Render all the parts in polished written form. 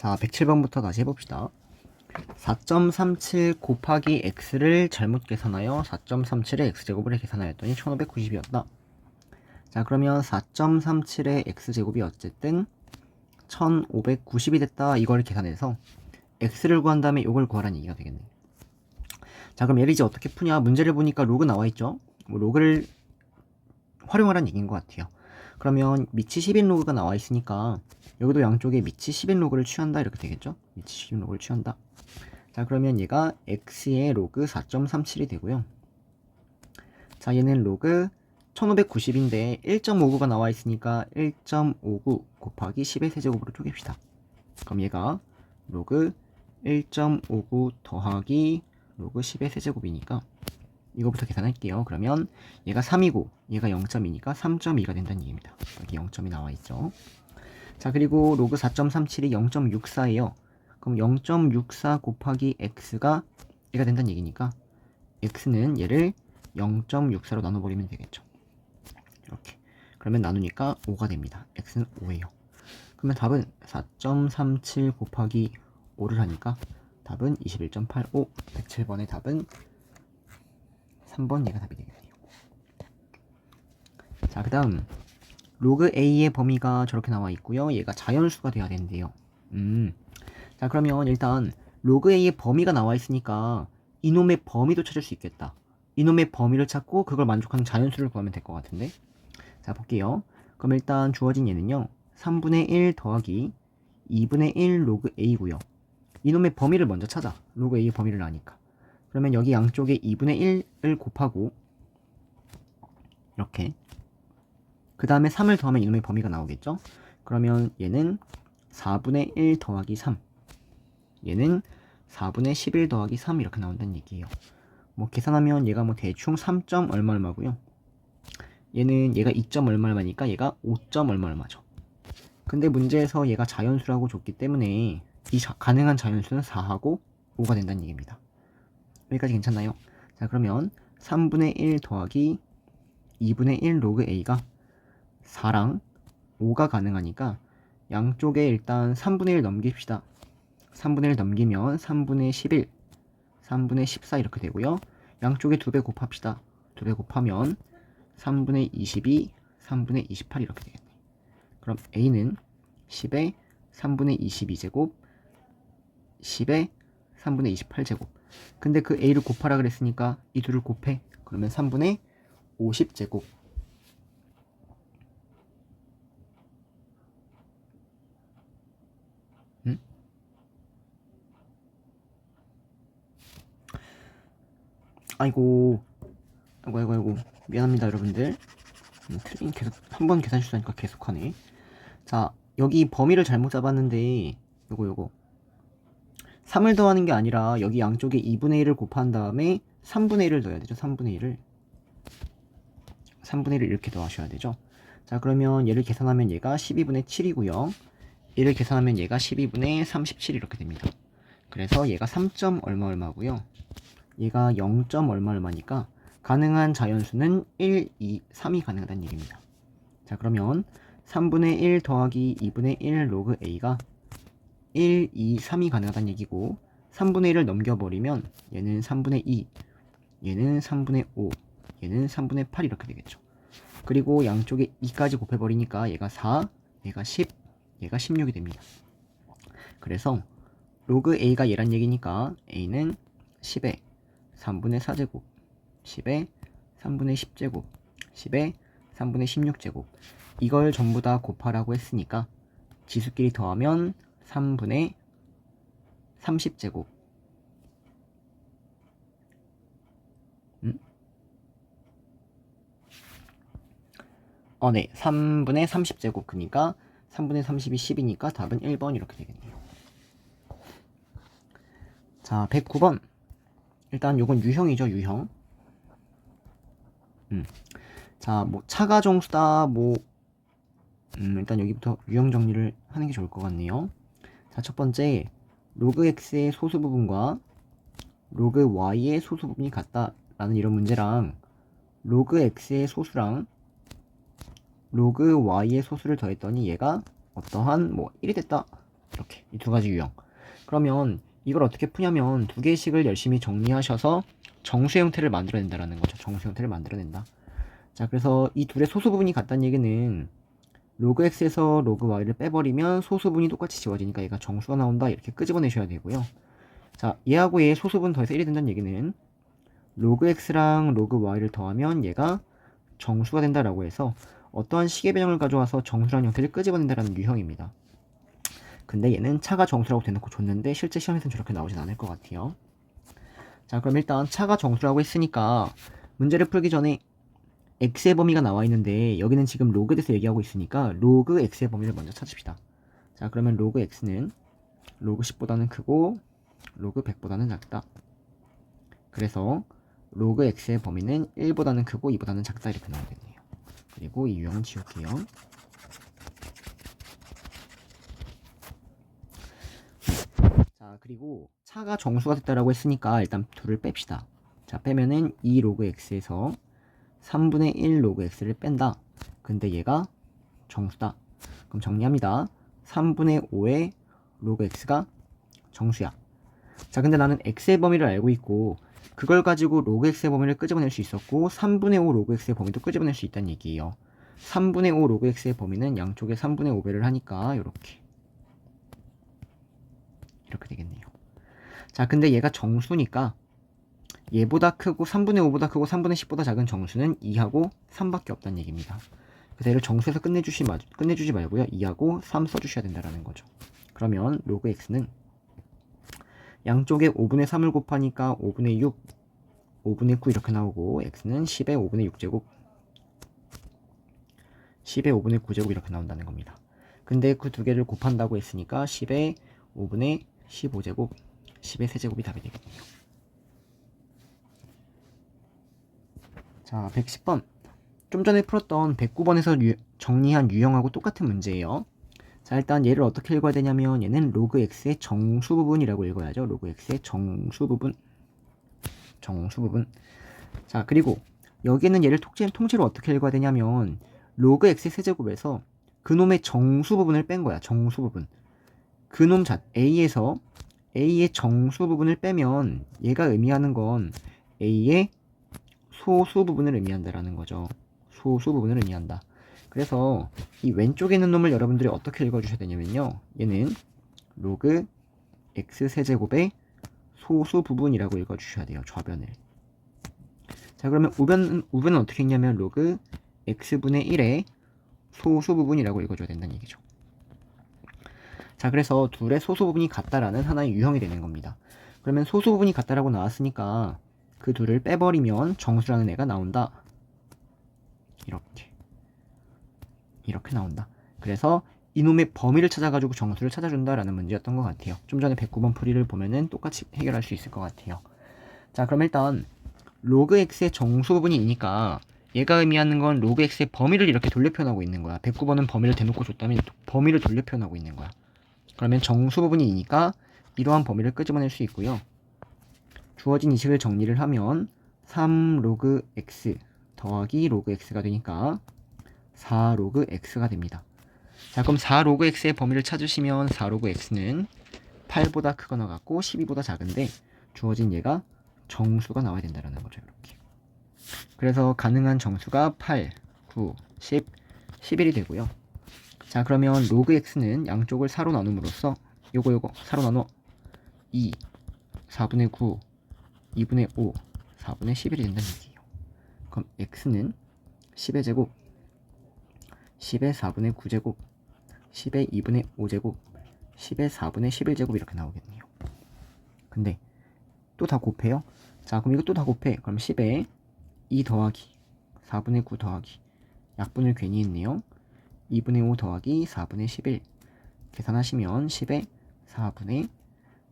자, 107번부터 다시 해봅시다. 4.37 곱하기 x를 잘못 계산하여 4.37의 x제곱을 계산하였더니 1590이었다. 자, 그러면 4.37의 x제곱이 어쨌든 1590이 됐다. 이걸 계산해서 x를 구한 다음에 이걸 구하라는 얘기가 되겠네. 자, 그럼 얘를 이제 어떻게 푸냐? 문제를 보니까 로그 나와있죠? 뭐 로그를 활용하라는 얘기인 것 같아요. 그러면 밑이 10인 로그가 나와있으니까 여기도 양쪽에 밑이 10인 로그를 취한다 이렇게 되겠죠? 밑이 10인 로그를 취한다. 자, 그러면 얘가 x의 로그 4.37이 되고요. 자, 얘는 로그 1590인데 1.59가 나와 있으니까 1.59 곱하기 10의 세제곱으로 쪼갭시다. 그럼 얘가 로그 1.59 더하기 로그 10의 세제곱이니까 이거부터 계산할게요. 그러면 얘가 3이고 얘가 0.2니까 3.2가 된다는 얘기입니다. 여기 0점이 나와 있죠. 자, 그리고 로그 4.37이 0.64예요. 그럼 0.64 곱하기 x가 얘가 된다는 얘기니까 x는 얘를 0.64로 나눠버리면 되겠죠. 이렇게. 그러면 나누니까 5가 됩니다. x는 5예요. 그러면 답은 4.37 곱하기 5를 하니까 답은 21.85. 107번의 답은 3번 얘가 답이 되겠네요. 자, 그 다음 로그 a의 범위가 저렇게 나와 있고요. 얘가 자연수가 돼야 되는데요. 자, 그러면 일단 로그 a의 범위가 나와 있으니까 이놈의 범위도 찾을 수 있겠다. 이놈의 범위를 찾고 그걸 만족하는 자연수를 구하면 될 것 같은데. 자, 볼게요. 그럼 일단 주어진 얘는요 3분의 1 더하기 2분의 1 로그 a고요. 이놈의 범위를 먼저 찾아. 로그 a의 범위를 아니까. 그러면 여기 양쪽에 2분의 1을 곱하고 이렇게 그 다음에 3을 더하면 이놈의 범위가 나오겠죠. 그러면 얘는 4분의 1 더하기 3, 얘는 4분의 11 더하기 3 이렇게 나온다는 얘기예요. 뭐 계산하면 얘가 뭐 대충 3점 얼마 얼마고요. 얘는 얘가 2점 얼마 얼마니까 얘가 5점 얼마 얼마죠. 근데 문제에서 얘가 자연수라고 줬기 때문에 이 가능한 자연수는 4하고 5가 된다는 얘기입니다. 여기까지 괜찮나요? 자, 그러면 3분의 1 더하기 2분의 1 로그 a가 4랑 5가 가능하니까 양쪽에 일단 3분의 1 넘깁시다. 3분의 1 넘기면 3분의 11, 3분의 14 이렇게 되고요. 양쪽에 2배 곱합시다. 2배 곱하면 3분의 22, 3분의 28 이렇게 되겠네. 그럼 a는 10에 3분의 22제곱, 10에 3분의 28제곱. 근데 그 a를 곱하라 그랬으니까 이 둘을 곱해. 그러면 3분의 50제곱. 아이고 미안합니다 여러분들. 틀린 계속 한 번 계산 실수하니까 계속하네. 자, 여기 범위를 잘못 잡았는데 요거 3을 더하는 게 아니라 여기 양쪽에 2분의 1을 곱한 다음에 3분의 1을 넣어야 되죠. 3분의 1을 이렇게 더하셔야 되죠. 자, 그러면 얘를 계산하면 얘가 12분의 7이고요 얘를 계산하면 얘가 12분의 37 이렇게 됩니다. 그래서 얘가 3점 얼마 얼마고요 얘가 0점 얼마 얼마니까 가능한 자연수는 1, 2, 3이 가능하다는 얘기입니다. 자, 그러면 3분의 1 더하기 2분의 1 로그 a가 1, 2, 3이 가능하다는 얘기고 3분의 1을 넘겨버리면 얘는 3분의 2, 얘는 3분의 5, 얘는 3분의 8 이렇게 되겠죠. 그리고 양쪽에 2까지 곱해버리니까 얘가 4, 얘가 10, 얘가 16이 됩니다. 그래서 로그 a가 얘란 얘기니까 a는 10에 3분의 4제곱, 10에 3분의 10제곱, 10에 3분의 16제곱. 이걸 전부 다 곱하라고 했으니까 지수끼리 더하면 3분의 30제곱. 네. 3분의 30제곱. 그니까 3분의 30이 10이니까 답은 1번 이렇게 되겠네요. 자, 109번. 일단 요건 유형이죠, 유형. 자, 뭐 차가 정수다, 뭐 일단 여기부터 유형 정리를 하는 게 좋을 것 같네요. 자, 첫 번째 로그 x의 소수 부분과 로그 y의 소수 부분이 같다 라는 이런 문제랑 로그 x의 소수랑 로그 y의 소수를 더했더니 얘가 어떠한 뭐 1이 됐다 이렇게 이 두 가지 유형. 그러면 이걸 어떻게 푸냐면 두 개씩을 열심히 정리하셔서 정수 형태를 만들어낸다라는 거죠. 정수 형태를 만들어낸다. 자, 그래서 이 둘의 소수 부분이 같다는 얘기는 로그 x에서 로그 y를 빼버리면 소수분이 똑같이 지워지니까 얘가 정수가 나온다. 이렇게 끄집어내셔야 되고요. 자, 얘하고 얘의 소수분 더해서 1이 된다는 얘기는 로그 x랑 로그 y를 더하면 얘가 정수가 된다라고 해서 어떠한 식의 변형을 가져와서 정수라는 형태를 끄집어낸다라는 유형입니다. 근데 얘는 차가 정수라고 대놓고 줬는데 실제 시험에서는 저렇게 나오진 않을 것 같아요. 자, 그럼 일단 차가 정수라고 했으니까 문제를 풀기 전에 x의 범위가 나와 있는데 여기는 지금 로그에 대해서 얘기하고 있으니까 로그 x의 범위를 먼저 찾읍시다. 자, 그러면 로그 x는 로그 10보다는 크고 로그 100보다는 작다. 그래서 로그 x의 범위는 1보다는 크고 2보다는 작다 이렇게 나오겠네요. 그리고 이 유형은 지울게요. 자, 그리고 차가 정수가 됐다라고 했으니까 일단 둘을 뺍시다. 자, 빼면은 2 로그 x에서 3분의 1 로그 x를 뺀다. 근데 얘가 정수다. 그럼 정리합니다. 3분의 5의 로그 x가 정수야. 자, 근데 나는 x의 범위를 알고 있고 그걸 가지고 로그 x의 범위를 끄집어낼 수 있었고 3분의 5 로그 x의 범위도 끄집어낼 수 있다는 얘기예요. 3분의 5 로그 x의 범위는 양쪽에 3분의 5배를 하니까 이렇게 되겠네요. 자, 근데 얘가 정수니까 얘보다 크고 3분의 5보다 크고 3분의 10보다 작은 정수는 2하고 3밖에 없다는 얘기입니다. 그래서 얘를 정수에서 끝내주지 말고요. 2하고 3 써주셔야 된다는 거죠. 그러면 로그 x는 양쪽에 5분의 3을 곱하니까 5분의 6, 5분의 9 이렇게 나오고 x는 10의 5분의 6제곱, 10의 5분의 9제곱 이렇게 나온다는 겁니다. 근데 그 두 개를 곱한다고 했으니까 10의 5분의 15제곱, 10의 세제곱이 답이 되겠네요. 자, 110번. 좀 전에 풀었던 109번에서 정리한 유형하고 똑같은 문제예요. 자, 일단 얘를 어떻게 읽어야 되냐면 얘는 로그 x의 정수 부분이라고 읽어야죠. 로그 x의 정수 부분. 자, 그리고 여기에는 얘를 통째로 어떻게 읽어야 되냐면 로그 x의 세제곱에서 그놈의 정수 부분을 뺀 거야. 정수 부분. 그놈 a에서 a의 정수 부분을 빼면 얘가 의미하는 건 a의 소수 부분을 의미한다라는 거죠. 소수 부분을 의미한다. 그래서 이 왼쪽에 있는 놈을 여러분들이 어떻게 읽어주셔야 되냐면요. 얘는 로그 x 세제곱의 소수 부분이라고 읽어주셔야 돼요. 좌변을. 자, 그러면 우변은 어떻게 읽냐면 로그 x분의 1의 소수 부분이라고 읽어줘야 된다는 얘기죠. 자, 그래서 둘의 소수 부분이 같다라는 하나의 유형이 되는 겁니다. 그러면 소수 부분이 같다라고 나왔으니까 그 둘을 빼버리면 정수라는 애가 나온다. 이렇게 나온다. 그래서 이놈의 범위를 찾아가지고 정수를 찾아준다라는 문제였던 것 같아요. 좀 전에 109번 풀이를 보면은 똑같이 해결할 수 있을 것 같아요. 자, 그럼 일단 로그 x의 정수 부분이니까 얘가 의미하는 건 로그 x의 범위를 이렇게 돌려 표현하고 있는 거야. 109번은 범위를 대놓고 줬다면 범위를 돌려 표현하고 있는 거야. 그러면 정수 부분이니까 이러한 범위를 끄집어낼 수 있고요. 주어진 이 식을 정리를 하면 3 로그 x 더하기 로그 x가 되니까 4 로그 x가 됩니다. 자, 그럼 4 로그 x의 범위를 찾으시면 4 로그 x는 8보다 크거나 같고 12보다 작은데 주어진 얘가 정수가 나와야 된다는 거죠. 이렇게. 그래서 가능한 정수가 8, 9, 10, 11이 되고요. 자, 그러면 로그 x는 양쪽을 4로 나눔으로써 요거 4로 나눠 2, 4분의 9, 2분의 5, 4분의 11이 된다는 얘기예요. 그럼 x는 10의 제곱, 10의 4분의 9제곱, 10의 2분의 5제곱, 10의 4분의 11제곱 이렇게 나오겠네요. 근데 또 다 곱해요. 자, 그럼 이거 또 다 곱해. 그럼 10에 2 더하기 4분의 9 더하기 약분을 괜히 했네요. 2분의 5 더하기 4분의 11 계산하시면 10에 4분의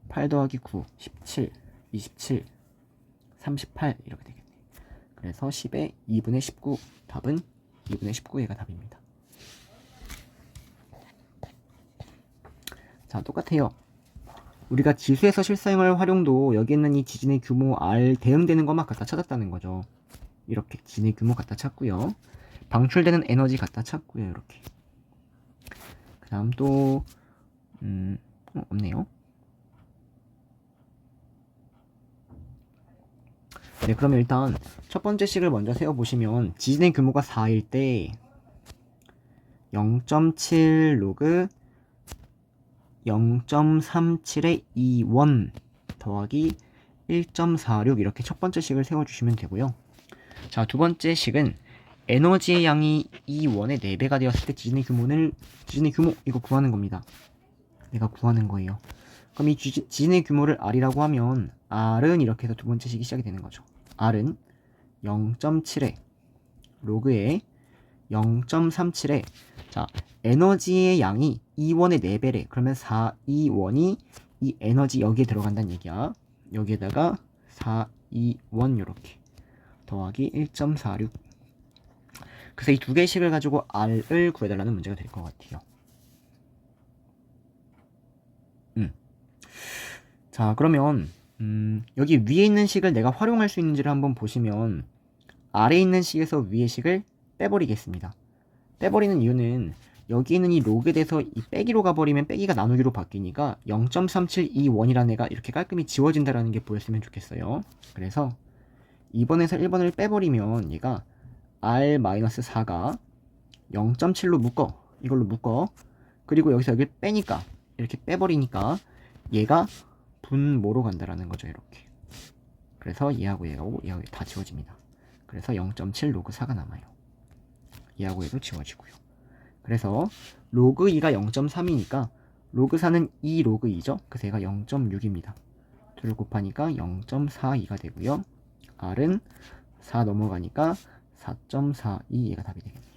8 더하기 9 17 27 38 이렇게 되겠네요. 그래서 10에 2분의 19 답은 2분의 19얘가 답입니다. 자, 똑같아요. 우리가 지수에서 실사용할 활용도 여기 있는 이 지진의 규모 R 대응되는 것만 갖다 찾았다는 거죠. 이렇게 지진의 규모 갖다 찾고요. 방출되는 에너지 갖다 찾고요. 이렇게. 그 다음 또 없네요. 네, 그러면 일단 첫 번째 식을 먼저 세워보시면 지진의 규모가 4일 때 0.7 로그 0.37의 2원 더하기 1.46 이렇게 첫 번째 식을 세워주시면 되고요. 자, 두 번째 식은 에너지의 양이 2원의 4배가 되었을 때 지진의 규모 이거 구하는 겁니다. 내가 구하는 거예요. 그럼 이 지진의 규모를 R이라고 하면 R은 이렇게 해서 두 번째 식이 시작이 되는 거죠. R은 0.7에 로그에 0.37에 자 에너지의 양이 2원의 4배래. 그러면 4,2원이 이 에너지 여기에 들어간다는 얘기야. 여기에다가 4,2원 요렇게 더하기 1.46. 그래서 이 두 개의 식을 가지고 R을 구해달라는 문제가 될 것 같아요. 자, 그러면 여기 위에 있는 식을 내가 활용할 수 있는지를 한번 보시면 아래에 있는 식에서 위의 식을 빼버리겠습니다. 빼버리는 이유는 여기 있는 이 로그에 대해서 이 빼기로 가버리면 빼기가 나누기로 바뀌니까 0.372원이라는 애가 이렇게 깔끔히 지워진다는 게 보였으면 좋겠어요. 그래서 2번에서 1번을 빼버리면 얘가 R-4가 0.7로 묶어. 이걸로 묶어. 그리고 여기서 여기를 빼니까 이렇게 빼버리니까 얘가 분모로 간다라는 거죠. 이렇게. 그래서 얘하고 얘하고 다 지워집니다. 그래서 0.7 로그 4가 남아요. 얘하고 얘도 지워지고요. 그래서 로그 2가 0.3이니까 로그 4는 2 로그 2죠. 그래서 얘가 0.6입니다. 둘을 곱하니까 0.42가 되고요. R은 4 넘어가니까 4.42 얘가 답이 되겠네요.